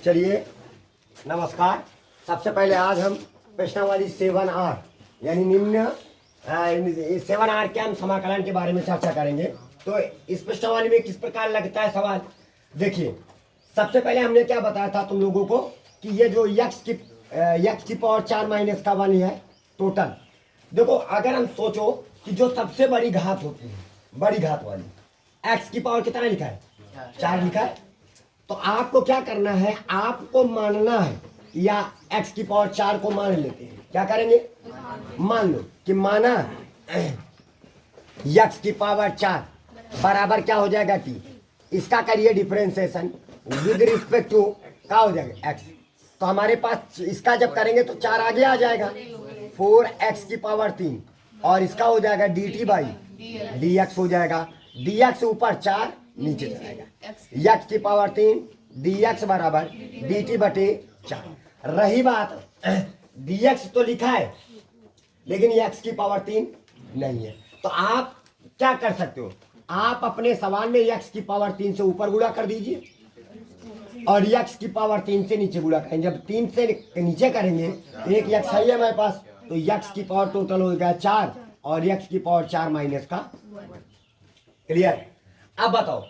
चलिए नमस्कार। सबसे पहले आज हम प्रश्नावली 7R यानी निम्न 7R के हम समाकलन के बारे में चर्चा करेंगे। तो इस प्रश्नावली में किस प्रकार लगता है सवाल, देखिए सबसे पहले हमने क्या बताया था तुम लोगों को कि ये जो x की पावर 4 माइनस का 1 है टोटल। देखो अगर हम सोचो कि जो सबसे बड़ी घात होती है, बड़ी घात वाली x की पावर कितना लिखा है, 4 लिखा है। तो आपको क्या करना है, आपको मानना है या x की पावर 4 को मान लेते हैं। क्या करेंगे, मान लो कि माना x की पावर 4 बराबर क्या हो जाएगा t। इसका करिए डिफरेंशिएशन विद रिस्पेक्ट टू क्या हो जाएगा x। तो हमारे पास इसका जब करेंगे तो 4 आगे आ जाएगा, 4x की पावर 3 और इसका हो जाएगा dt बाई dx हो जाएगा। dx ऊपर 4 नीचे जाएगा, x की पावर 3 dx बराबर dt बटे 4। रही बात dx तो लिखा है लेकिन x की पावर 3 नहीं है। तो आप क्या कर सकते हो, आप अपने सवाल में x की पावर 3 से ऊपर गुणा कर दीजिए और x की पावर 3 से नीचे गुणा करेंगे। जब 3 से नीचे करेंगे एक x है हमारे पास, तो x की पावर टोटल हो गया 4 और x की पावर 4 माइनस का 1। क्लियर। अब बताओ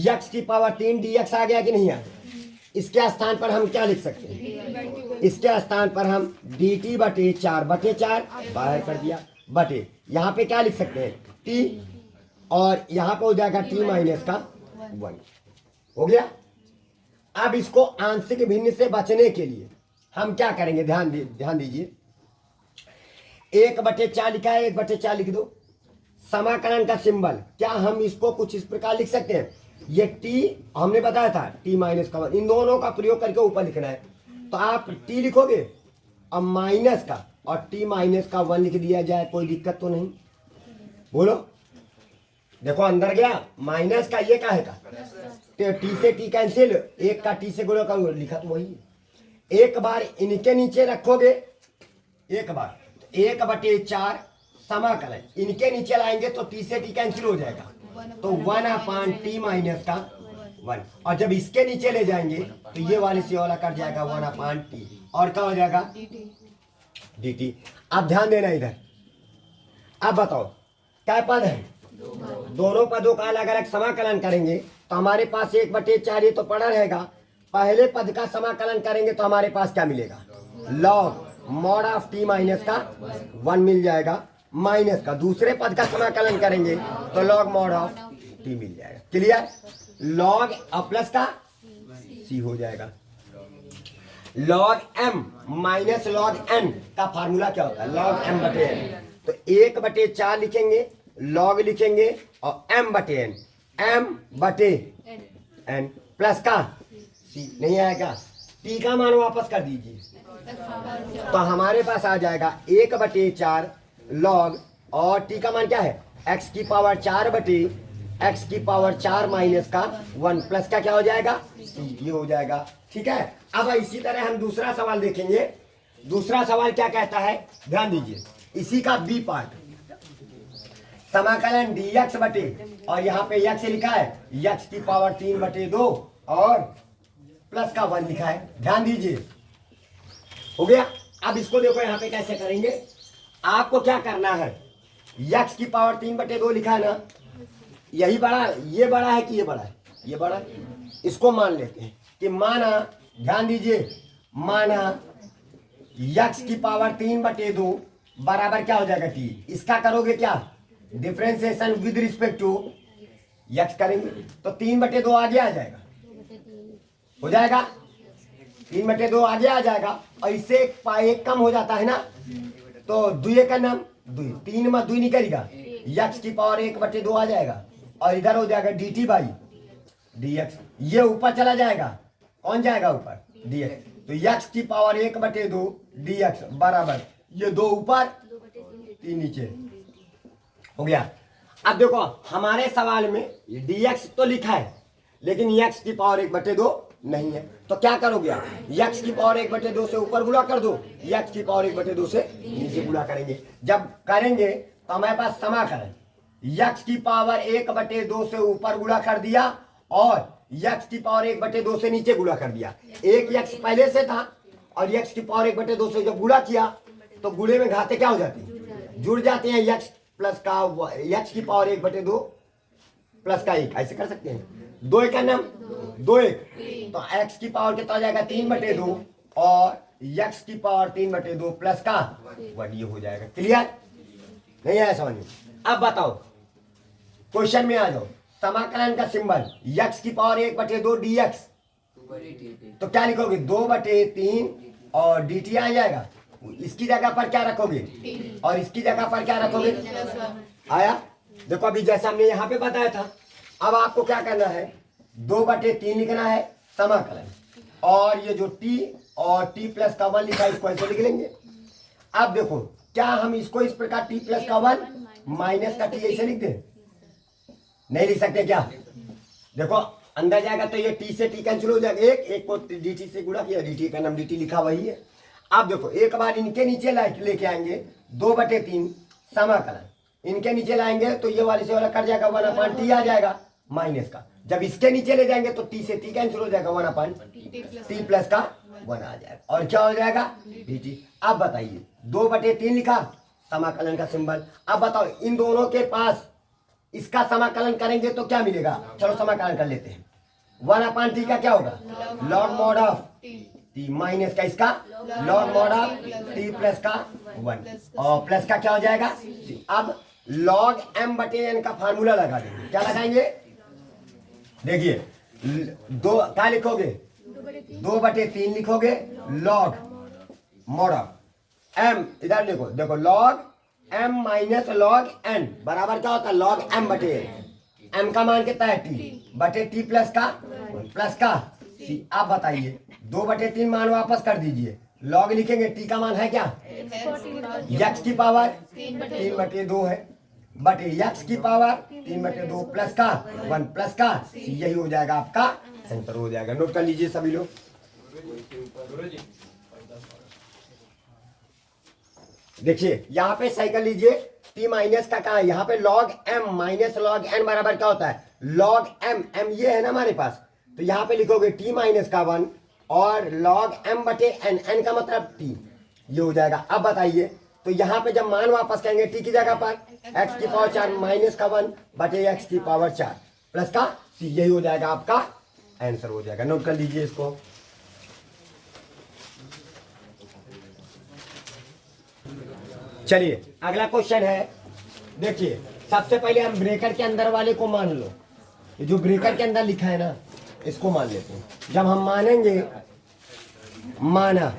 x की पावर 3 dx आ गया कि नहीं आ गया। इसके स्थान पर हम क्या लिख सकते हैं, इसके स्थान पर हम dt बटे 4 बटे 4 बाहर कर दिया बटे यहाँ पे क्या लिख सकते हैं t और यहाँ पे हो जाएगा t माइनस का 1 हो गया। अब इसको आंशिक भिन्न से बचने के लिए हम क्या करेंगे, ध्यान दीजिए 1/4 लिखा है, 1/4 लिख दो। समाकलन का सिंबल क्या हम इसको कुछ इस प्रकार लिख सकते हैं, ये t हमने बताया था t माइनस का 1, इन दोनों का प्रयोग करके ऊपर लिखना है। तो आप t लिखोगे और माइनस का और t माइनस का 1 लिख दिया जाए, कोई दिक्कत तो नहीं। बोलो देखो अंदर गया माइनस का, ये क्या है का तो टी से टी कैंसिल, एक का टी से गुणा करो, लिखा तो वही। एक बार इनके नीचे रखोगे एक बार, 1/4 समाकलन इनके नीचे लाएंगे तो टी से टी कैंसिल हो जाएगा, तो 1/t माइनस का 1। और जब इसके नीचे ले जाएंगे तो ये वाले से वाला कट जाएगा 1/t और क्या हो जाएगा dt। अब ध्यान देना इधर। अब बताओ क्या पद है, दोनों पदों का अलग अलग समाकलन करेंगे तो हमारे पास 1/4 ये तो पड़ा रहेगा। पहले पद का समाकलन करेंगे तो हमारे पास क्या मिलेगा, log mod of t minus का 1 मिल जाएगा, माइनस का दूसरे पद का समाकलन करेंगे तो लॉग मॉड ऑफ t मिल जाएगा। क्लियर। लॉग और प्लस का c हो जाएगा। Log m minus log n का फार्मूला क्या होता है, लॉग m बटे n। तो 1/4 लिखेंगे, लॉग लिखेंगे और m बटे n, m बटे n प्लस का c नहीं आएगा, t का मान वापस कर दीजिए तो हमारे पास आ जाएगा 1/4 लॉग और t का मान क्या है x की पावर 4 बटे x की पावर 4 माइनस का 1 प्लस का क्या हो जाएगा c, ये हो जाएगा। ठीक है। अब इसी तरह हम दूसरा सवाल देखेंगे। दूसरा सवाल क्या कहता है, ध्यान दीजिए, इसी का बी पार्ट समाकलन dx बटे और यहाँ पे x लिखा है x की पावर 3/2 और प्लस का 1 लिखा है। ध्यान दीजिए हो गया। अब इसको देखो यहाँ पे कैसे करेंगे, आपको क्या करना है, x की पावर 3/2 लिखा है ना, यही बड़ा, ये बड़ा है कि ये बड़ा है, ये बड़ा है। इसको मान लेते हैं कि माना, ध्यान दीजिए, माना x की पावर 3/2 बराबर क्या हो जाएगा t। इसका करोगे क्या differentiation with respect to x करेंगे तो 3/2 आगे आ जाएगा, हो जाएगा 3/2 आगे आ जाएगा और इससे एक कम हो जाता है ना, तो दुए का नाम दुई, 3 में 2 निकलेगा, x की पावर 1/2 आ जाएगा और इधर हो जाएगा dt बाई dx। ये ऊपर चला जाएगा, कौन जाएगा ऊपर dx, तो x की पावर 1/2 dx बराबर ये 2 ऊपर 3 नीचे हो गया। अब देखो हमारे सवाल में dx तो लिखा है लेकिन x की पावर 1/2 नहीं है, तो क्या करोगे आप, x की पावर 1/2 से ऊपर गुणा कर दो, x की पावर 1/2 से नीचे गुणा करेंगे। जब करेंगे तो हमारे पास समाकलन x की पावर 1/2 से ऊपर गुणा कर दिया और x की पावर 1/2 से नीचे गुणा कर दिया। एक x पहले से था और x की पावर 1/2 से जब गुणा किया तो गुणे में घाते क्या हो जाती है, जुड़ जाते हैं। x प्लस का x की पावर 1/2 प्लस का 1, ऐसे कर सकते हैं। 2 1 का नाम 2 1, तो x की पावर कितना हो जाएगा 3/2 और x की पावर 3/2 प्लस का 1, ये हो जाएगा। क्लियर नहीं आया समझ में? अब बताओ क्वेश्चन में आ जाओ। समाकलन का सिंबल x की पावर 1/2 dx, तो क्या लिखोगे 2/3 और dt आ जाएगा। इसकी जगह पर क्या रखोगे और इसकी जगह पर क्या रखोगे, आया। देखो अभी जैसा हमने यहाँ पे बताया था, अब आपको क्या करना है 2/3 लिखना है समाकलन, और ये जो t और t प्लस का 1 लिखा है इसको ऐसे लिख लेंगे। अब देखो क्या हम इसको इस प्रकार t प्लस का 1 माइनस का t ऐसे लिख दें, नहीं लिख सकते क्या। देखो अंदर जाएगा तो ये t से t कैंसिल हो जाएगा, एक को dt से गुणा किया, dt का नाम dt लिखा वही है। अब देखो एक बार इनके नीचे लेके आएंगे 2/3 समाकलन, इनके नीचे लाएंगे तो ये वाले से वाला कट जाएगा 1/t आ जाएगा माइनस का। जब इसके नीचे ले जाएंगे तो t से t कैंसिल हो जाएगा 1/t प्लस का 1 आ जाएगा, और क्या हो जाएगा dt। अब बताइए 2/3 लिखा समाकलन का सिंबल। अब बताओ इन दोनों के पास इसका समाकलन करेंगे तो क्या मिलेगा, चलो समाकलन कर लेते हैं। 1/t का क्या होगा log mod of t minus का इसका log mod of t plus का 1 और प्लस का क्या हो जाएगा c। अब लॉग m/n का फार्मूला लगा देंगे, क्या लगाएंगे देखिए दो क्या लिखोगे 2/3 लिखोगे लॉग मॉड ऑफ m, इधर देखो देखो log m minus log n बराबर क्या होता है लॉग m/n। m का मान कितना है t/t प्लस का c। आप बताइए 2/3 मान वापस कर दीजिए, लॉग लिखेंगे t का मान है क्या x की पावर 3/2 है बटे x की पावर 3/2 प्लस का 1 प्लस का c, यही हो जाएगा आपका आंसर हो जाएगा। नोट कर लीजिए सभी लोग। देखिए यहाँ पे सही कर लीजिए t माइनस का कहा है, यहाँ पे log m minus log n बराबर क्या होता है लॉग m ये है ना हमारे पास, तो यहाँ पे लिखोगे t माइनस का 1 और लॉग m/n, n का मतलब t, ये हो जाएगा। अब बताइए तो यहाँ पे जब मान वापस करेंगे t की जगह पर x की पावर 4 माइनस का 1 बटे x की पावर 4 प्लस का c, यही हो जाएगा आपका आंसर हो जाएगा। नोट कर लीजिए इसको। चलिए अगला क्वेश्चन है, देखिए सबसे पहले हम ब्रेकर के अंदर वाले को मान लो, ये जो ब्रेकर के अंदर लिखा है ना इसको मान लेते हैं। जब हम मानेंगे माना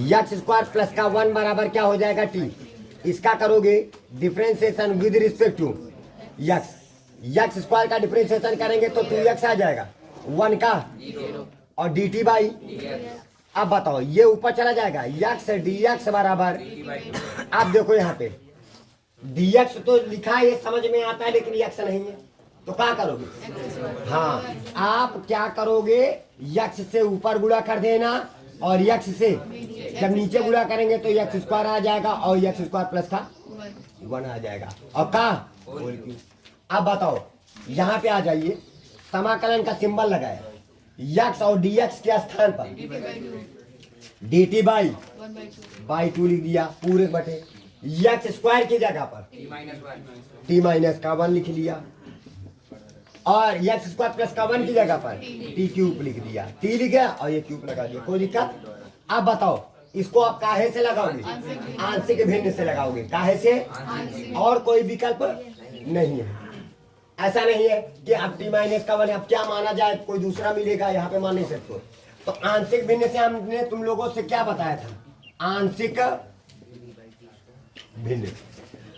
x² प्लस का 1 बराबर क्या हो जाएगा t, इसका करोगे differentiation with respect to x² का डिफरेंशिएशन करेंगे तो 2x आ जाएगा 1 का और dt बाई। अब बताओ ये ऊपर चला जाएगा x dx बराबर, आप देखो यहाँ पे dx तो लिखा है ये समझ में आता है लेकिन x नहीं है, तो क्या करोगे, हाँ आप क्या करोगे x से ऊपर गुणा कर देना और x से जब नीचे गुणा करेंगे तो x² आ जाएगा और x² प्लस का 1 आ जाएगा और का। अब बताओ यहाँ पे आ जाइए, समाकलन का सिंबल लगाया x और dx के स्थान पर dt बाई 2 लिख दिया पूरे बटे, x² की जगह पर t माइनस का 1 लिख लिया और x² प्लस का 1 की जगह पर t³ लिख दिया, t लिखा और ये क्यूब लगा दिया, कोई दिक्कत। अब बताओ इसको आप काहे से लगाओगे, आंशिक भिन्न से लगाओगे, काहे से, और कोई विकल्प नहीं है। ऐसा नहीं है कि अब t माइनस का 1 अब क्या माना जाए, कोई दूसरा मिलेगा यहाँ पे मान नहीं सकते। तो आंशिक भिन्न से हमने तुम लोगों से क्या बताया था, आंशिक भिन्न,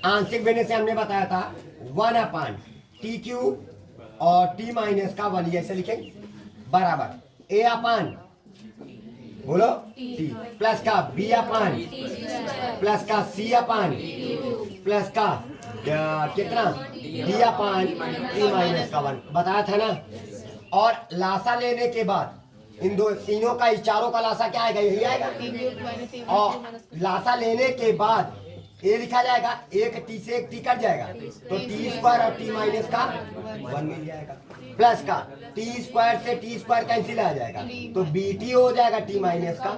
आंशिक भिन्न से हमने बताया था 1/t³ और t माइनस का 1 ऐसे लिखेंगे बराबर a/, बोलो t प्लस का b/ प्लस का c/ प्लस का कितना d/t माइनस का 1 बताया था ना। और लासा लेने के बाद इन दो तीनों का चारों का लासा क्या आएगा, यही आएगा। और लासा लेने के बाद ए लिखा जाएगा, एक टी से एक टी कट जाएगा तो टी स्क्वायर और टी माइनस का 1 मिल जाएगा, प्लस का टी स्क्वायर से टी स्क्वायर कैंसिल आ जाएगा तो बी टी हो जाएगा टी माइनस का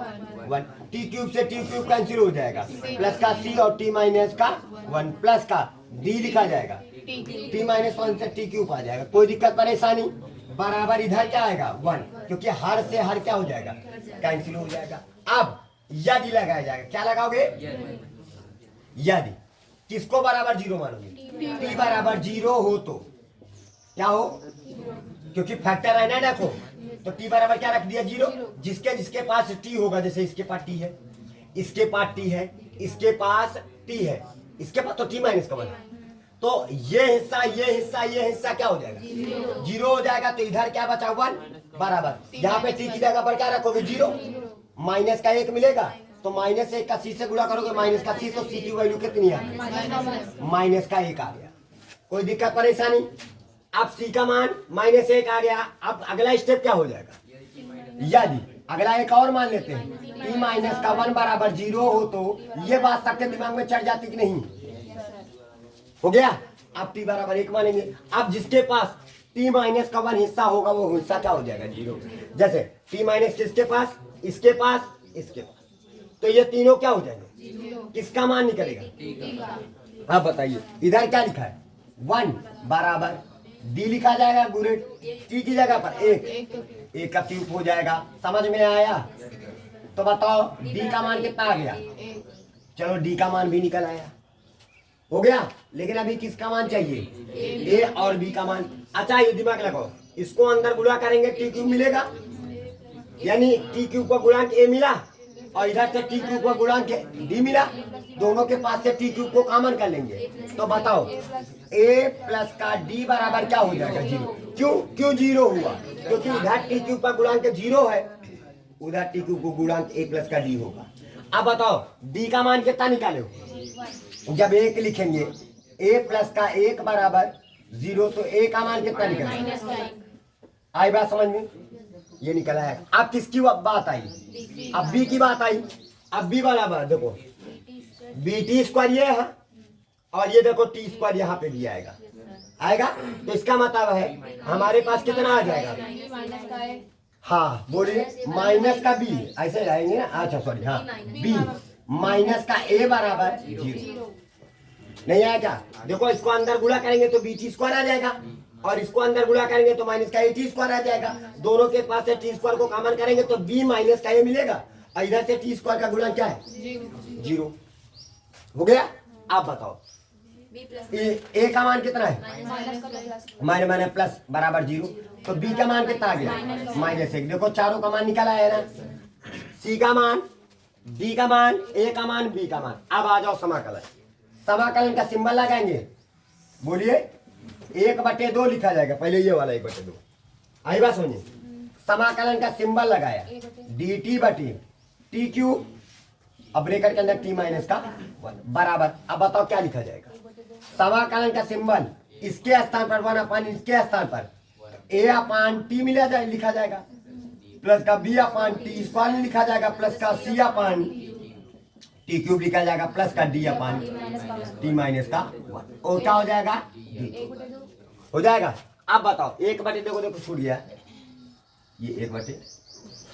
1, टी क्यूब से टी क्यूब कैंसिल हो जाएगा, प्लस का सी और टी माइनस का 1, प्लस का डी लिखा जाएगा, टी माइनस 1 से टी क्यूब आ जाएगा। कोई दिक्कत परेशानी? बराबर इधर क्या आएगा 1, क्योंकि हर से हर क्या हो जाएगा, कैंसिल हो जाएगा। अब यदि लगाया जाएगा, क्या लगाओगे? यदि किसको बराबर 0 मानोगे? टी बराबर 0 हो तो क्या हो, क्योंकि फैक्टर है ना देखो, तो टी बराबर क्या रख दिया 0। जिसके जिसके पास टी होगा, जैसे इसके पास टी है, इसके पास टी है, इसके पास टी है, इसके पास तो टी माइनस का 1, तो ये हिस्सा ये हिस्सा ये हिस्सा क्या हो जाएगा 0 हो जाएगा। तो इधर क्या बचा 1 बराबर, यहाँ पे टी की जगह पर क्या रखोगे 0, माइनस का 1 मिलेगा तो माइनस 1 का सी से गुणा करोगे, माइनस का सी, तो सी की वैल्यू कितनी आ गई? माइनस का 1 आ गया। कोई दिक्कत परेशानी? अब सी का मान -1 आ गया। अब अगला स्टेप क्या हो जाएगा? यदि अगला एक और मान लेते हैं, टी माइनस का 1 बराबर 0 हो तो ये बात सबके दिमाग में चढ़ जाती कि नहीं? हो गया। अब टी बराबर 1 मानेंगे। अब जिसके पास टी माइनस का 1 हिस्सा होगा वो हिस्सा क्या हो जाएगा 0। जैसे टी माइनस किसके पास, इसके पास, इसके पास, तो ये तीनों क्या हो जाएंगे, किसका मान निकलेगा? आप बताइए इधर क्या लिखा है 1 बराबर डी लिखा जाएगा गुणे टी की जगह पर 1 का क्यूब हो जाएगा। समझ में आया? तो बताओ डी का मान कितना आ गया? चलो डी का मान भी निकल आया, हो गया। लेकिन अभी किसका मान चाहिए? ए और बी का मान। अच्छा ये दिमाग लगाओ, इसको अंदर गुणा करेंगे टी क्यूब मिलेगा, यानी टी क्यूब का गुणांक ए मिला और इधर से टी क्यूब का गुणांक डी मिला, दोनों के पास से टी क्यूब को कॉमन कर लेंगे। तो बताओ ए प्लस का डी बराबर क्या हो जाएगा 0। क्यों 0 हुआ? क्योंकि इधर टी क्यूब का गुणांक 0 है, उधर टी क्यूब को गुणांक ए प्लस का डी होगा। अब बताओ डी का मान कितना निकाले हो? जब 1 लिखेंगे, ए प्लस का 1 बराबर 0, तो ए का मान कितना निकलेगा? आई बात समझ में? ये निकला है। अब किसकी बात आई? अब बी की बात आई। अब बी वाला बात देखो, बी टी स्क्वायर ये है और ये देखो टी स्क्वायर यहाँ पे भी आएगा। तो इसका मतलब है हमारे पास कितना आ जाएगा? हाँ बोलिए, माइनस का बी, ऐसे जाएंगे ना। अच्छा सॉरी, हाँ बी माइनस का ए बराबर 0 नहीं आया क्या? देखो इसको अंदर गुणा करेंगे तो बी टी स्क्वायर आ जाएगा और इसको अंदर गुणा करेंगे तो माइनस का ए टी स्क्वायर आ जाएगा। दोनों के पास से टी स्क्वायर को कॉमन करेंगे तो बी माइनस का ए मिलेगा और इधर से टी स्क्वायर का गुणा क्या है 0। हो गया। आप बताओ ए का मान कितना है? माइनस प्लस बराबर 0, तो बी का मान कितना आ गया? -1। देखो चारों का मान निकला है ना, सी का मान, डी का मान, ए का मान, बी का मान। अब आ जाओ समाकलन। समाकलन का सिंबल लगाएंगे, बोलिए 1/2 लिखा जाएगा। पहले ये वाला 1/2 आई बात सुनिए। समाकलन का सिंबल लगाया डी टी बटी टी क्यूब, अब ब्रैकेट के अंदर टी माइनस का 1 बराबर। अब बताओ क्या लिखा जाएगा? समाकलन का सिंबल इसके स्थान पर 1/, इसके स्थान पर a/t मिला जाए लिखा जाएगा, प्लस का b/t स्क्वायर लिखा जाएगा, प्लस का c/t क्यूब लिखा जाएगा, प्लस का d/t माइनस का 1। और क्या हो जाएगा? हो जाएगा। अब बताओ 1/2 देखो छूट गया, ये 1/,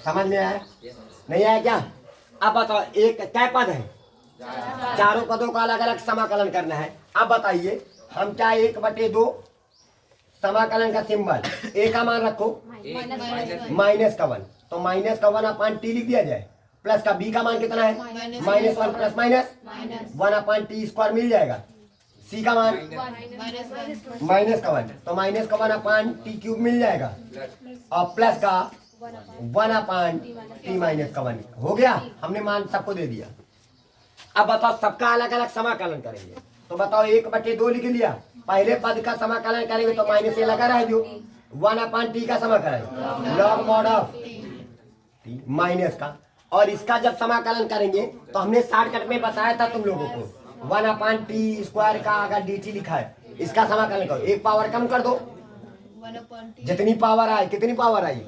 समझ में आया? नहीं आया क्या? अब बताओ एक क्या पद है? चारों पदों का अलग अलग समाकलन करना है। अब बताइए हम क्या 1/2 समाकलन का सिंबल ए का मान रखो माइनस का 1, तो माइनस का 1/t लिख दिया जाए, प्लस का बी का मान कितना है? -1 प्लस माइनस 1/t स्क्वायर मिल जाएगा। सी का मान माइनस का 1, तो माइनस का 1/t क्यूब मिल जाएगा और प्लस का 1/t माइनस का 1। हो गया, हमने मान सबको दे दिया। अब बताओ सबका अलग अलग समाकलन करेंगे। तो बताओ 1/2 लिख लिया, पहले पद का समाकलन करेंगे तो माइनस से लगा रहे जो 1/t का समाकलन log mod of t minus का, और इसका जब समाकलन करेंगे तो हमने शॉर्टकट में बताया था तुम लोगों को 1/t स्क्वायर का अगर dt लिखा है इसका समाकलन करो, एक पावर कम कर दो, जितनी पावर आए, कितनी पावर आई?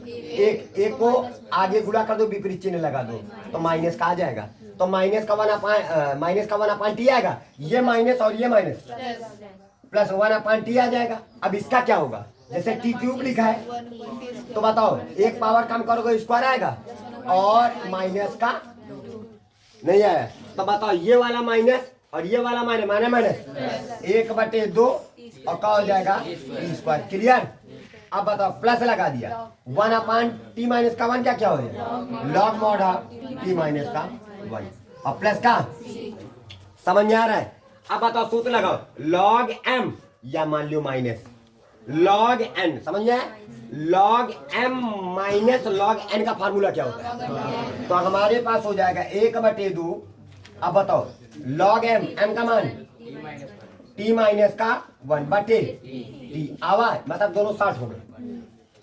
एक को आगे गुणा कर दो, विपरीत चिन्ह लगा दो तो माइनस का आ जाएगा। तो माइनस का 1/t आएगा, ये माइनस और ये माइनस प्लस 1/t आ जाएगा। अब इसका क्या होगा, जैसे टी क्यूब लिखा है तो बताओ एक पावर कम करोगे स्क्वायर आएगा और माइनस का नहीं आया, तो बताओ ये वाला माइनस और ये वाला माइनस, माइनस माइनस 1/2 और क्या हो जाएगा टी स्क्वायर। क्लियर। अब बताओ प्लस लगा दिया 1/t माइनस का 1 क्या हो जाएगा log mod of t minus का 1 और प्लस का, समझ में आ रहा है। अब बताओ सूत्र लगाओ लॉग m या मान लो माइनस लॉग n, समझ में, log m minus log n का फार्मूला क्या होता है, तो हमारे पास हो जाएगा 1/2। अब बताओ लॉग m का मान t माइनस का 1/t आवाज मतलब दोनों 60 हो गए,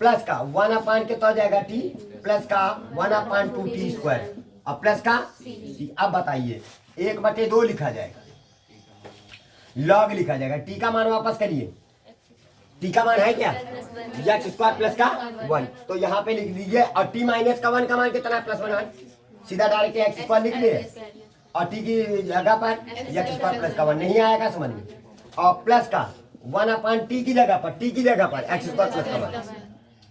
प्लस का 1/, के तो जाएगा t प्लस का 1/2t स्क्वायर और प्लस का c। अब बताइए 1/2 लिखा जाएगा, लॉग लिखा जाएगा, t का मान वापस करिए, t का मान है क्या x स्क्वायर प्लस का 1, तो यहाँ पे लिख दीजिए और t माइनस का 1 का मान कितना है +1, सीधा डायरेक्ट x स्क्वायर लिख लिए और t की जगह पर x स्क्वायर प्लस का 1 नहीं आएगा समझ में, और प्लस का 1/t की जगह पर x स्क्वायर प्लस का 1,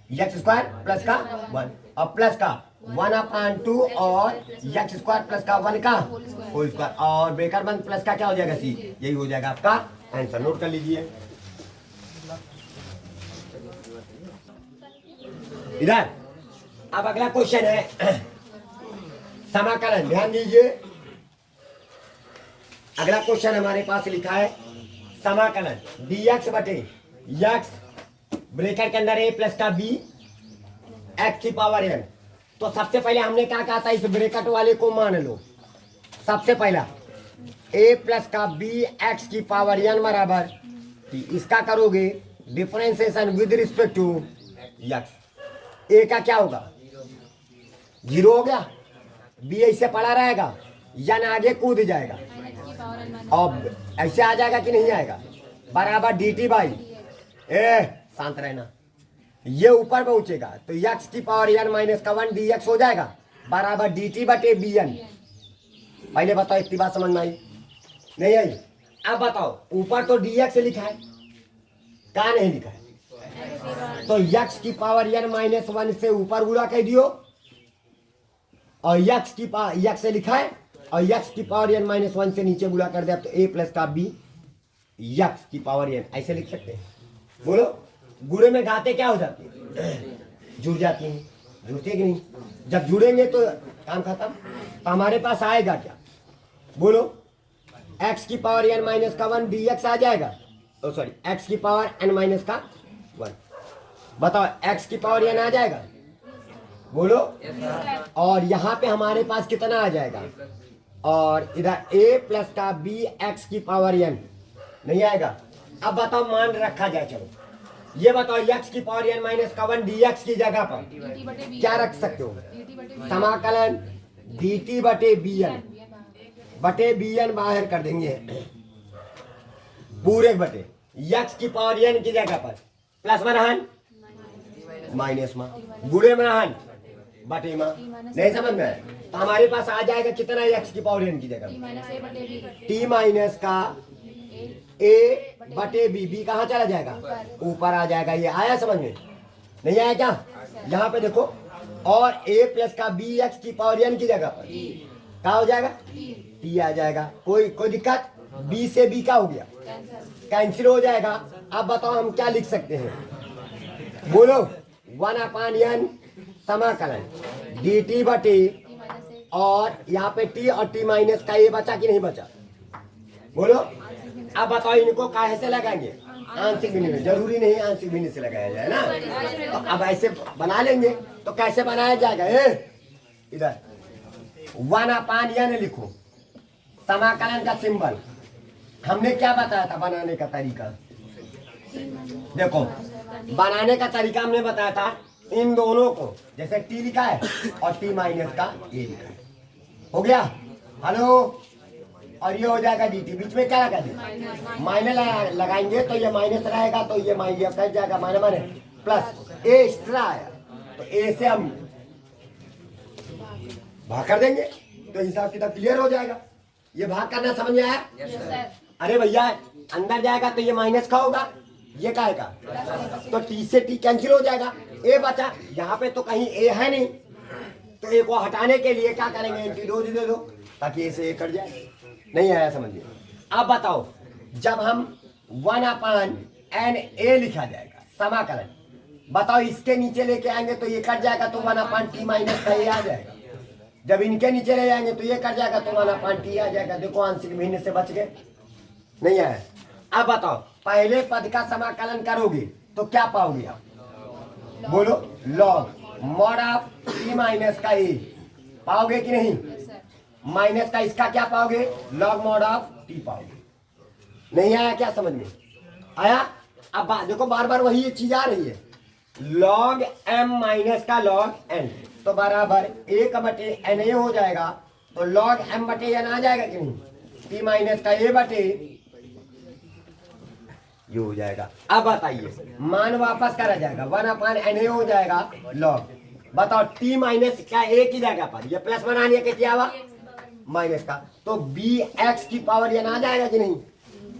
x स्क्वायर प्लस का 1 और प्लस का 1/2 और x स्क्वायर प्लस का 1 का होल स्क्वायर और ब्रेकर बंद प्लस का क्या हो जाएगा c, यही हो जाएगा आपका आंसर। नोट कर लीजिए इधर। अब अगला क्वेश्चन है समाकलन, ध्यान दीजिए। अगला क्वेश्चन हमारे पास लिखा है समाकलन dx बटे x ब्रैकेट के अंदर a प्लस का b x की पावर n। तो सबसे पहले हमने क्या कहा था, इस ब्रैकेट वाले को मान लो। सबसे पहला a प्लस का b x की पावर n बराबर, इसका करोगे differentiation with respect to x, a का क्या होगा 0 हो गया, b ऐसे पड़ा रहेगा n आगे कूद जाएगा और ऐसे आ जाएगा कि नहीं आएगा, बराबर dt बाई शांत रहना, ये ऊपर पहुंचेगा तो x की पावर n माइनस का 1 dx हो जाएगा बराबर dt बटे bn। पहले बताओ इतनी बात समझ में आई नहीं आई। अब बताओ ऊपर तो dx लिखा है, कहाँ नहीं लिखा है, तो x की पावर n माइनस 1 से ऊपर गुणा कर दियो और x की पावर x से लिखा है और x की पावर n माइनस 1 से नीचे गुणा कर दे तो a प्लस का b x की पावर n ऐसे लिख सकते हैं। बोलो गुणे में घाते क्या हो जाती है, जुड़ जाती हैं, जुड़ती है कि नहीं, जब जुड़ेंगे तो काम खत्म। तो हमारे पास आएगा क्या, बोलो x की पावर n माइनस का 1 dx आ जाएगा, ओ सॉरी x की पावर n माइनस का 1, बताओ x की पावर n आ जाएगा, बोलो और यहाँ पे हमारे पास कितना आ जाएगा, और इधर a प्लस का b x की पावर n नहीं आएगा। अब बताओ मान रखा जाए, चलो ये बताओ x की पावर n माइनस का 1 dx की जगह पर क्या रख सकते हो, समाकलन dt बटे bn बाहर कर देंगे, पूरे बटे x की पावर n की जगह पर प्लस में माइनस में गुणे में बटे में, नहीं समझ में, तो हमारे पास आ जाएगा कितना x की पावर n की जगह t माइनस का a बटे b कहाँ चला जाएगा ऊपर आ जाएगा, ये आया समझ में नहीं आया क्या, यहाँ पे देखो और a प्लस का b x की पावर n की जगह पर क्या हो जाएगा t आ जाएगा, कोई दिक्कत, b से b का हो गया कैंसिल हो जाएगा। अब बताओ हम क्या लिख सकते हैं, बोलो 1/n समाकलन dt बटे और यहाँ पे t और t माइनस का a बचा कि नहीं बचा, बोलो। अब बताओ इनको काहे से लगाएंगे, आंशिक भिन्न में, जरूरी नहीं आंशिक भिन्न से लगाया जाए ना, तो अब ऐसे बना लेंगे। तो कैसे बनाया जाएगा, इधर 1/n लिखो, समाकलन का सिंबल हमने क्या बताया था बनाने का तरीका, देखो बनाने का तरीका हमने बताया था इन दोनों को, जैसे t लिखा है और t माइनस का a लिखा है, हो गया हेलो, और ये हो जाएगा dt, बीच में क्या लगा दें माइनस लगाएंगे तो ये माइनस रहेगा तो ये माइनस कट जाएगा, minus minus plus a extra आया तो a से हम भाग कर देंगे तो हिसाब किताब क्लियर हो जाएगा। ये भाग करना समझ में आया? Yes sir. अरे भैया अंदर जाएगा तो ये माइनस का होगा, ये का आएगा, तो टी से टी कैंसिल हो जाएगा, ए बचा। यहाँ पे तो कहीं ए है नहीं, तो ए को हटाने के लिए क्या करेंगे, एंटीडोज दे दो ताकि ए से ए कट जाए। नहीं आया समझिए। अब बताओ, जब हम 1/n लिखा जाएगा समाकलन, बताओ इसके नीचे लेके आएंगे तो ये कट जाएगा, तो 1/t माइनस का ए आ जाएगा। जब इनके नीचे ले जाएंगे तो ये कट जाएगा, तो 1/t आ जाएगा। देखो आंशिक भिन्न से बच गए। नहीं आया। अब बताओ, पहले पद का समाकलन करोगे तो क्या पाओगे आप, बोलो, log mod of T minus का ए पाओगे कि नहीं, माइनस का इसका क्या पाओगे, लॉग मॉड ऑफ टी पाओगे। नहीं आया क्या समझ में आया? अब देखो बार बार वही चीज आ रही है, लॉग m माइनस का लॉग n तो बराबर 1/na हो जाएगा, तो लॉग m/n आ जाएगा कि नहीं, t माइनस का a बटे ये हो जाएगा। अब बताइए, मान वापस करा जाएगा, 1/na हो जाएगा लॉग, बताओ t माइनस क्या a की जगह पर ये प्लस बनानी है क्या हुआ, माइनस का, तो bx की पावर n आ जाएगा कि नहीं,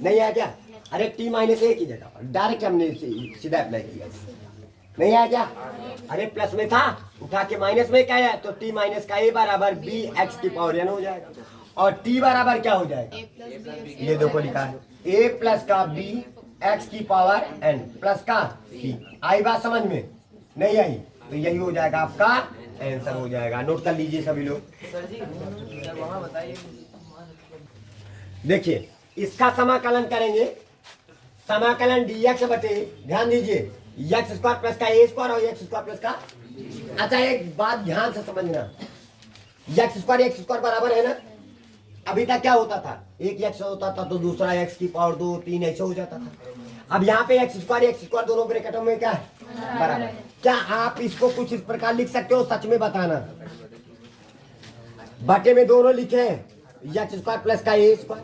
नहीं आया क्या? अरे t माइनस a की जगह पर डायरेक्ट हमने सीधा अप्लाई किया, नहीं आया क्या? अरे प्लस में था, उठा के माइनस में क्या है, तो t माइनस का a बराबर bx की पावर n हो जाएगा, और t बराबर क्या हो जाएगा, ये देखो लिखा है a प्लस का b x की पावर n प्लस का c। आई बात समझ में? नहीं आई? तो यही हो जाएगा आपका आंसर हो जाएगा। नोट कर लीजिए सभी लोग। सर जी वहाँ बताइए। देखिए इसका समाकलन करेंगे, समाकलन dx बटे, ध्यान दीजिए, x स्क्वायर प्लस का a स्क्वायर और x स्क्वायर प्लस का। अच्छा एक बात ध्यान से समझना, x स्क्वायर बराबर है ना, अभी तक क्या होता था, एक x होता था तो दूसरा x की पावर 2 3 ऐसे हो जाता था। अब यहाँ पे x स्क्वायर दोनों ब्रैकेटों में क्या है, बराबर। क्या आप इसको कुछ इस प्रकार लिख सकते हो, सच में बताना, बटे में दोनों लिखे हैं, x स्क्वायर प्लस का a square,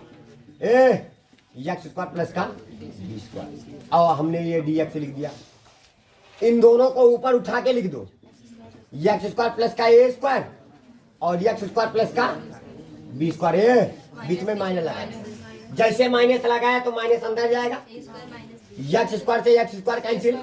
x square plus का b स्क्वायर, और हमने ये dx लिख दिया। इन दोनों को ऊपर उठा के लिख दो, x स्क्वायर प्लस का a स्क्वायर और x स्क्वायर प्लस का b स्क्वायर, बीच में माइनस लगाया, जैसे माइनस लगाया तो माइनस अंदर जाएगा, x स्क्वायर से x square cancel,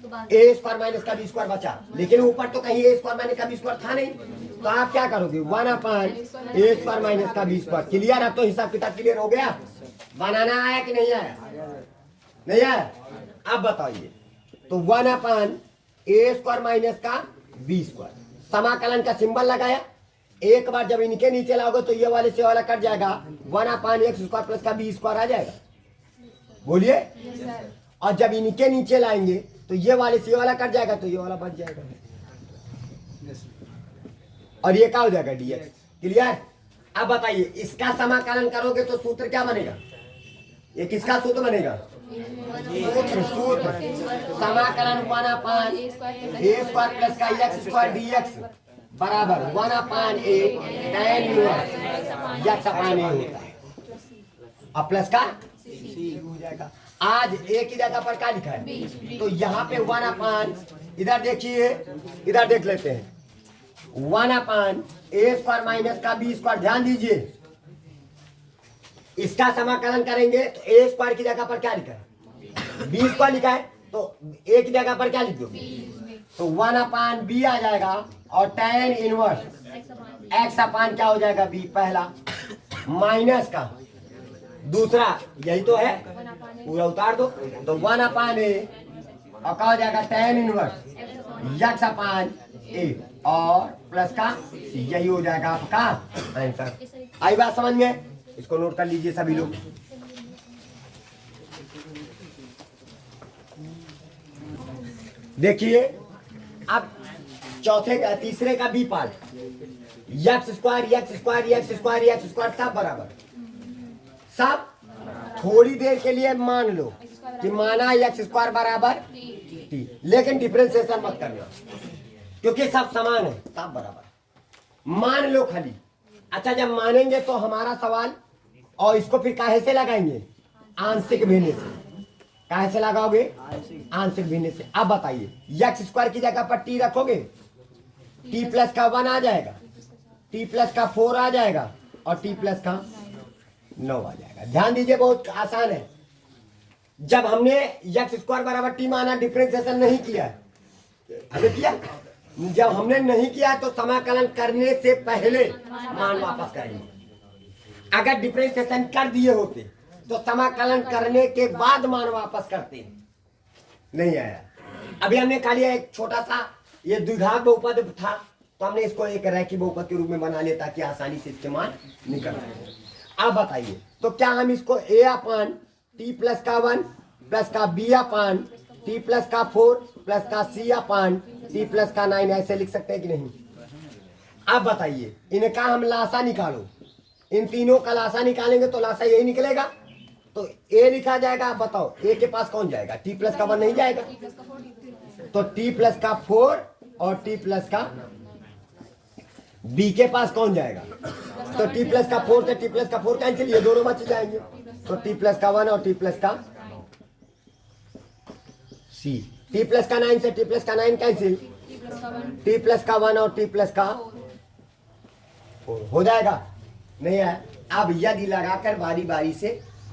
a square minus का b स्क्वायर बचा, लेकिन ऊपर तो कहीं a स्क्वायर माइनस का b स्क्वायर था नहीं, तो आप क्या करोगे, 1/a स्क्वायर माइनस का b स्क्वायर। क्लियर? अब तो हिसाब किताब क्लियर हो गया। बनाना आया कि नहीं आया? नहीं आया? अब बताइए, तो 1/a स्क्वायर माइनस का b स्क्वायर, समाकलन का सिंबल लगाया, एक बार जब इनके नीचे लाओगे तो ये वाले से वाला कट जाएगा, 1/x स्क्वायर प्लस का b स्क्वायर आ जाएगा, बोलिए। और जब इनके नीचे लाएंगे तो ये वाले से वाला कट जाएगा, तो ये वाला बच जाएगा, और ये क्या हो जाएगा, dx। क्लियर? अब बताइए, इसका समाकलन करोगे तो सूत्र क्या बनेगा, ये किसका सूत्र बनेगा, सूत्र समाकलन 1/a स्क्वायर प्लस का x स्क्वायर dx बराबर 1/a tan inverse x upon a होता है, अब प्लस का c हो जाएगा। आज a की जगह पर क्या लिखा है, तो यहाँ पे 1/, इधर देखिए, इधर देख लेते हैं, 1/a स्क्वायर माइनस का b स्क्वायर। ध्यान दीजिए, इसका समाकलन करेंगे तो a स्क्वायर की जगह पर क्या लिखा है, b स्क्वायर लिखा है, तो a की जगह पर क्या लिख दोगे, तो 1/b आ जाएगा, और tan इनवर्स x अपान क्या हो जाएगा, b पहला, माइनस का दूसरा, यही तो है, पूरा उतार दो, तो 1/a और क्या हो जाएगा, tan inverse x upon a और प्लस का c, यही हो जाएगा आपका आंसर। आई बात समझ में? इसको नोट कर लीजिए सभी लोग। देखिए अब चौथे का, तीसरे का बी पार्ट, x स्क्वायर सब बराबर, सब थोड़ी देर के लिए मान लो कि माना x स्क्वायर बराबर t, लेकिन डिफरेंशिएशन मत करना क्योंकि सब समान है, सब बराबर मान लो खाली। अच्छा जब मानेंगे तो हमारा सवाल, और इसको फिर काहे से लगाएंगे, आंशिक भिन्न से। काहे से लगाओगे, आंशिक भिन्न से। अब बताइए, x स्क्वायर की जगह पर t रखोगे, t प्लस का 1 आ जाएगा, टी प्लस का 4 आ जाएगा और टी प्लस का 9 आ जाएगा। ध्यान दीजिए, बहुत आसान है। जब हमने एक्स स्क्वायर बराबर टी माना, डिफरेंशिएशन नहीं किया, अरे किया, जब हमने नहीं किया तो समाकलन करने से पहले मान वापस करेंगे। अगर डिफरेंशिएशन कर दिए होते तो समाकलन करने के बाद मान वापस करते, नहीं आया। अभी हमने खा लिया एक छोटा सा, ये द्विघात बहुपद था, तो हमने इसको एक रैखिक बहुपद के रूप में बना लिया ताकि आसानी से इसके मान निकल आए। अब बताइए, तो क्या हम इसको ए अपान टी प्लस का 1 प्लस का बी अपान टी प्लस का 4 प्लस का सी अपान टी प्लस का 9 ऐसे लिख सकते हैं कि नहीं? अब बताइए, इनका हम लासा निकालो, इन तीनों का लासा निकालेंगे तो लासा यही निकलेगा, तो ए लिखा जाएगा। अब बताओ ए के पास कौन जाएगा? टी प्लस का 1 नहीं जाएगा, तो टी प्लस का 4 और टी प्लस का बी के पास कौन जाएगा? तो टी प्लस का 4 से टी प्लस का 4 कैंसिल, ये दोनों बच जाएंगे, तो टी प्लस का 1 और टी प्लस का सी। टी प्लस का 9 से टी प्लस का 9 कैंसिल, टी प्लस का 1 और टी प्लस का 4 हो जाएगा, नहीं है? अब यदि लगाकर बारी बारी से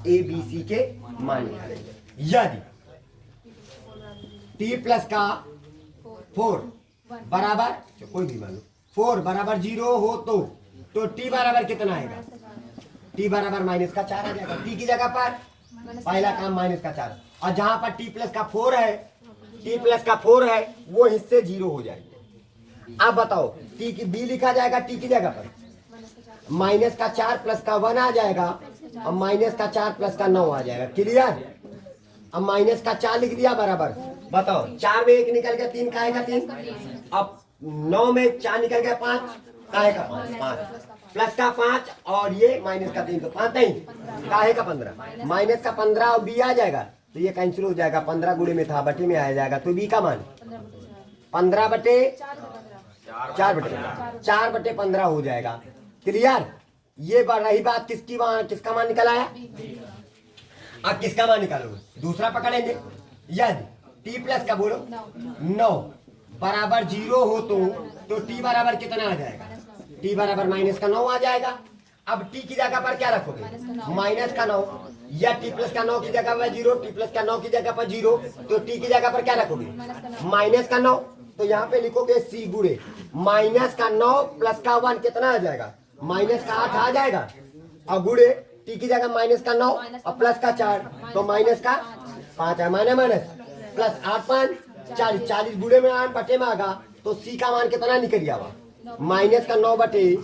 ए बी सी के मान निकालेंगे। यदि टी प्लस का 4 बराबर, कोई भी मान लो, 4 बराबर 0 हो तो टी बराबर कितना आएगा? टी बराबर माइनस का 4 आ जाएगा। टी की जगह पर पहला काम माइनस का 4, और जहां पर टी प्लस का 4 है, टी प्लस का 4 है, वो हिस्से 0 हो जाएंगे। अब बताओ टी की बी लिखा जाएगा, टी की जगह पर माइनस का 4 प्लस का 1 आ जाएगा और माइनस का 4 प्लस का 9 आ जाएगा। क्लियर? अब माइनस का 4 लिख दिया बराबर, बताओ 4 में 1 निकल गया, 3 का आएगा 3, अब 9 में 4 निकल गया 5, काहे का 5 प्लस का 5 और ये माइनस का 3, तो 5 नहीं, काहे का 15, माइनस का 15 और बी आ जाएगा, तो ये कैंसिल हो जाएगा। 15 गुणे में था, बटे में आ जाएगा, तो बी का मान 15 बटे 4/15 हो जाएगा। क्लियर? ये रही बात किसकी मान, किसका मान निकल आया। अब किसका मान निकालोगे? दूसरा पकड़ेंगे। यदि टी प्लस का बोलो 9 बराबर 0 हो तो टी बराबर कितना आ जाएगा? टी बराबर माइनस का 9 आ जाएगा। अब टी की जगह पर क्या रखोगे? माइनस का 9, या टी प्लस का 9 की जगह पर 0, टी प्लस का 9 की जगह पर 0, तो टी की जगह पर क्या रखोगे? माइनस का 9, तो यहाँ पे लिखोगे सी गुणे माइनस का 9 प्लस का 1 कितना आ जाएगा? माइनस का 8 आ जाएगा, और गुणे टी की जगह माइनस का 9 और प्लस का 4, तो माइनस का 5 है, माइनस प्लस 8 5 40, 40 गुणे में 8 बटे में आगा, तो सी का मान कितना निकल गया? माइनस का 9 बटे,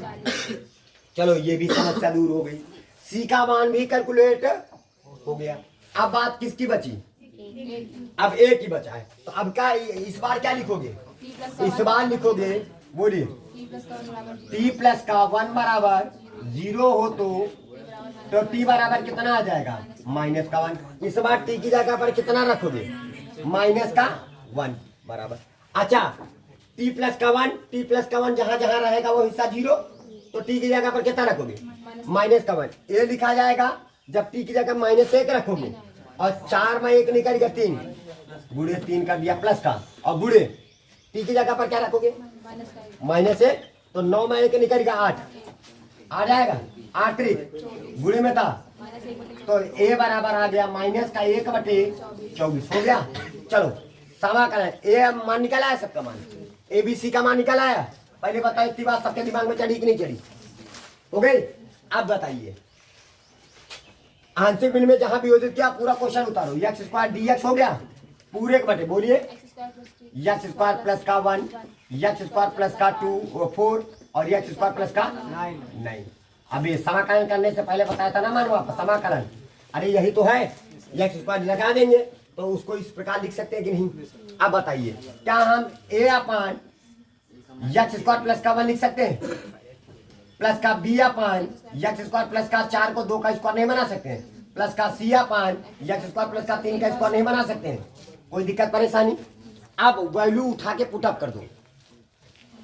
चलो ये भी समस्या दूर हो गई, सी का मान भी कैलकुलेट हो गया। अब बात किसकी बची? अब ए की बचा है, तो अब क्या इस बार क्या लिखोगे? इस बार लिखोगे, बोलिए, टी प्लस का 1 बराबर 0 हो तो टी बराबर कितना आ जाएगा? माइनस का 1। इस बार टी की जगह पर कितना रखोगे? माइनस का 1 बराबर, अच्छा टी प्लस का 1 जहां जहां रहेगा वो हिस्सा 0, तो टी की जगह पर कितना रखोगे? माइनस का 1। ए लिखा जाएगा जब टी की जगह -1 रखोगे, और 4 में 1 निकल गया 3, गुणे 3 कर दिया प्लस का, और गुणे टी की जगह पर क्या रखोगे? -1, तो 9 में 1 निकल गया 8 आ जाएगा, 8 3 गुणे में था, तो ए बराबर आ गया माइनस का 1/24 हो गया। चलो समाकलन, ए मान निकल आया, सबका मान, ए बी सी का मान निकल आया। पहले बताओ इतनी बात सबके दिमाग में चढ़ी कि नहीं चढ़ी? हो गई? अब बताइए, आंशिक भिन्न में जहां वियोजित किया पूरा क्वेश्चन उतारो, एक्स स्क्वायर डीएक्स हो गया पूरे के बटे, बोलिए एक्स स्क्वायर प्लस का 1, एक्स स्क्वायर प्लस का 2 4 और एक्स स्क्वायर प्लस का 9। अब ये समाकलन करने से पहले बताया था ना मान वापस समाकलन, अरे यही तो है, एक्स स्क्वायर लगा देंगे तो उसको इस प्रकार लिख सकते हैं कि नहीं? अब बताइए, क्या हम ए अपान एक्स स्क्वायर प्लस का 1 लिख सकते हैं, प्लस का बी अपान एक्स स्क्वायर प्लस का 4 को 2 का स्क्वायर नहीं बना सकते हैं, प्लस का सी अपान एक्स स्क्वायर प्लस का 3 का स्क्वायर नहीं बना सकते हैं? कोई दिक्कत परेशानी? अब वैल्यू उठा के पुटअप कर दो।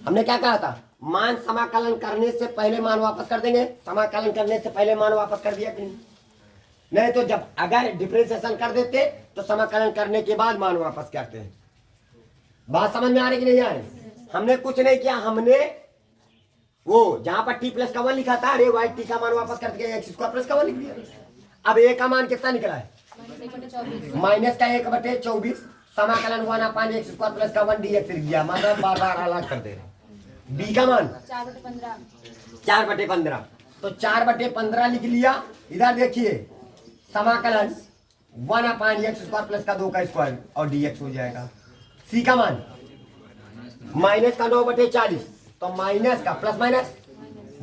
हमने क्या कहा था? मान समाकलन करने से पहले मान वापस कर देंगे, समाकलन करने से पहले मान वापस कर दिया कि नहीं? तो जब अगर डिफरेंशिएशन कर देते तो समाकलन करने के बाद मान वापस करते हैं। बात समझ में आ रही कि नहीं आ रही? हमने कुछ नहीं किया, हमने वो जहां पर टी प्लस का 1 लिखा था, अरे वाई टी का मान वापस कर दिया, एक्स स्क्वायर प्लस का 1 लिख दिया। अब ए का मान कितना निकला है? माइनस का 1/24 समाकलन 1/, एक्स स्क्वायर प्लस का 1 dx लिख दिया, मतलब बार बार अलग कर दे रहे। बी का मान 4/15, तो 4/15 लिख लिया। इधर देखिए समाकलन 1/, एक्स स्क्वायर प्लस का 2 का स्क्वायर और dx हो जाएगा। सी का मान माइनस का 9/40, तो माइनस का प्लस माइनस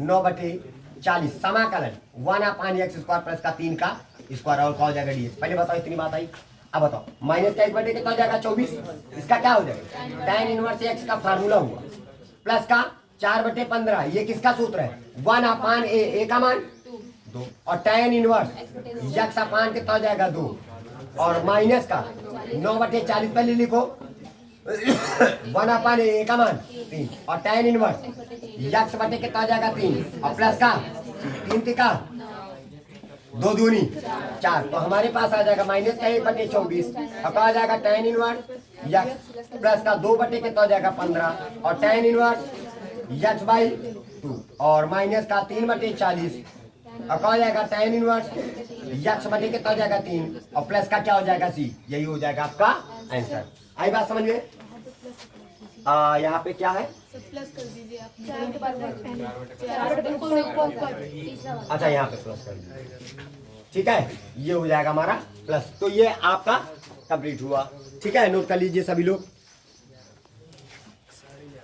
9/40 समाकलन 1/, एक्स स्क्वायर प्लस का 3 का स्क्वायर और क्या हो जाएगा dx। पहले बताओ इतनी बात आई। अब बताओ माइनस का 1/, कितना हो जाएगा 24, इसका क्या हो जाएगा tan इनवर्स x का फार्मूला हुआ, प्लस का 4/15, ये किसका सूत्र है 1/a, a का मान 2 और tan इनवर्स x/, कितना हो जाएगा 2 और माइनस का 9/40 पहले लिखो 1/, a का मान 3 और tan इनवर्स x/, कितना हो जाएगा 3 और प्लस का 3 का 2 दूनी 4, तो हमारे पास आ जाएगा माइनस का 1/24 अब आ जाएगा tan इनवर्स x प्लस का 2/, कितना हो जाएगा 15 और tan इनवर्स x/2 और माइनस का 3/40 अब आ जाएगा tan इनवर्स x/, कितना हो जाएगा 3 और प्लस का क्या हो जाएगा c। यही हो जाएगा आपका आंसर। आई बात समझ में? यहाँ पे क्या है? प्लस कर दीजिए आप। अच्छा यहाँ पे प्लस कर दीजिए, ठीक है, ये हो जाएगा हमारा प्लस। तो ये आपका कंप्लीट हुआ, ठीक है, नोट कर लीजिए सभी लोग।